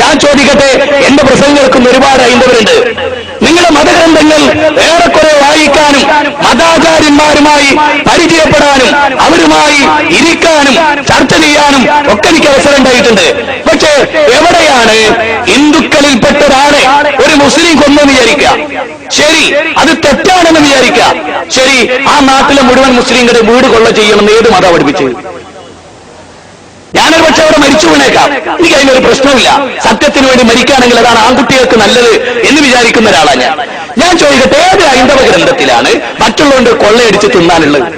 ഞാൻ ചോദിക്കട്ടെ, എന്റെ പ്രസംഗം കേൾക്കുന്ന ഒരുപാട് ഹൈന്ദവരുണ്ട്. നിങ്ങളുടെ മതഗ്രന്ഥങ്ങൾ ഏറെക്കുറെ വായിക്കാനും മതാചാര്യന്മാരുമായി പരിചയപ്പെടാനും അവരുമായി ഇരിക്കാനും ചർച്ച ചെയ്യാനും ഒക്കെ എനിക്ക് അവസരം ഉണ്ടായിട്ടുണ്ട്. പക്ഷേ എവിടെയാണ് ഹിന്ദുക്കളിൽപ്പെട്ട ഒരാളെ ഒരു മുസ്ലിം കൊന്നെന്ന് വിചാരിക്കുക, ശരി, അത് തെറ്റാണെന്ന് വിചാരിക്കുക, ശരി, ആ നാട്ടിലെ മുഴുവൻ മുസ്ലിങ്ങളുടെ വീട് കൊള്ള ചെയ്യണമെന്ന് ഏത് മതം പഠിപ്പിച്ചു? ഞാനൊരു പക്ഷെ അവിടെ മരിച്ചു വീണേക്കാം, എനിക്ക് അതിനൊരു പ്രശ്നമില്ല. സത്യത്തിന് വേണ്ടി മരിക്കുകയാണെങ്കിൽ അതാണ് ആൺകുട്ടികൾക്ക് നല്ലത് എന്ന് വിചാരിക്കുന്ന ഒരാളാണ് ഞാൻ ചോദിക്കട്ടെ, ഏത് ഹൈന്ദവ ഗ്രന്ഥത്തിലാണ് മറ്റുള്ളവരുടെ കൊള്ളയടിച്ച് തിന്നാനുള്ളത്?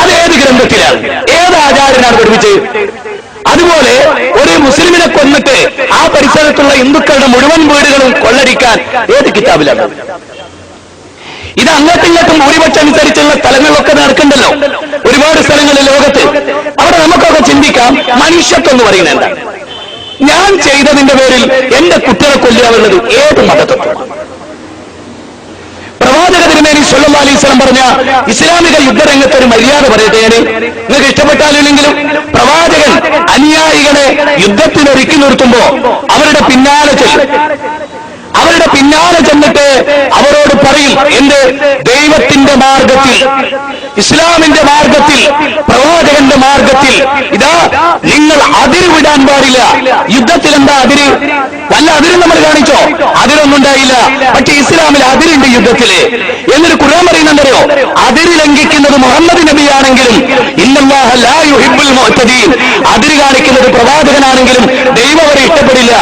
അത് ഏത് ഗ്രന്ഥത്തിലാണ്? ഏത് ആചാര്യനാണ് പഠിപ്പിച്ചത്? അതുപോലെ ഒരു മുസ്ലിമിനെ കൊന്നിട്ട് ആ പരിസരത്തുള്ള ഹിന്ദുക്കളുടെ മുഴുവൻ വീടുകളും കൊള്ളടിക്കാൻ ഏത് കിതാബിലാണ്? ഇത് അങ്ങോട്ടും ഇങ്ങോട്ടും ഭൂരിപക്ഷം അനുസരിച്ചുള്ള സ്ഥലങ്ങളിലൊക്കെ നടക്കണ്ടല്ലോ, ഒരുപാട് സ്ഥലങ്ങളിൽ ലോകത്ത്. അവിടെ നമുക്കൊക്കെ ചിന്തിക്കാം, മനുഷ്യത്വം എന്ന് പറയുന്നത് എന്താണ്? ഞാൻ ചെയ്തതിന്റെ പേരിൽ എന്റെ കുട്ടികളെ കൊല്ലുകയുള്ളത് ഏത് മതത്വമാണ്? പ്രവാചക തിരുമേനി സ്വല്ലല്ലാഹു അലൈഹി വസല്ലം പറഞ്ഞ ഇസ്ലാമിക യുദ്ധരംഗത്ത് ഒരു മര്യാദ പറയട്ടെ, നിങ്ങൾക്ക് ഇഷ്ടപ്പെട്ടാലില്ലെങ്കിലും പ്രവാചകൻ അനുയായികളെ യുദ്ധത്തിനൊരുക്കി നിർത്തുമ്പോ അവരുടെ പിന്നാലെ ചെന്നിട്ട് അവരോട് പറയും, എന്ത്? ദൈവത്തിന്റെ മാർഗത്തിൽ, ഇസ്ലാമിന്റെ മാർഗത്തിൽ, പ്രവാചകന്റെ മാർഗത്തിൽ ഇതാ നിങ്ങൾ അതിര് വിടാൻ പാടില്ല. യുദ്ധത്തിൽ എന്താ അതിര്? വല്ല അതിരും നമ്മൾ കാണിച്ചോ? അതിരൊന്നും ഉണ്ടായില്ല. പക്ഷെ ഇസ്ലാമിൽ അതിരുണ്ട് യുദ്ധത്തില്. എന്നൊരു ഖുർആൻ പറയുന്നുണ്ടല്ലോ, അതിര് ലംഘിക്കുന്നത് മുഹമ്മദ് നബിയാണെങ്കിലും ഇന്നല്ലാഹ ലാ യുഹിബ്ബുൽ മുഅ്തദീൻ, അതിര് കാണിക്കുന്നത് പ്രവാചകനാണെങ്കിലും ദൈവം അവരെ ഇഷ്ടപ്പെടില്ല.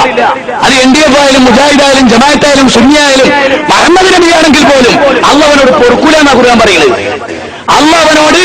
അത് NDF ആയാലും മുജാഹിദായാലും ജമാഅത്തായാലും സുന്നിയായാലും മുഹമ്മദ് നബിയാണെങ്കിൽ പോലും അള്ളാഹ് അവനോട് പൊറുക്കൂല എന്നാ ഖുർആൻ പറയുന്നത്. അള്ളാഹ് അവനോട്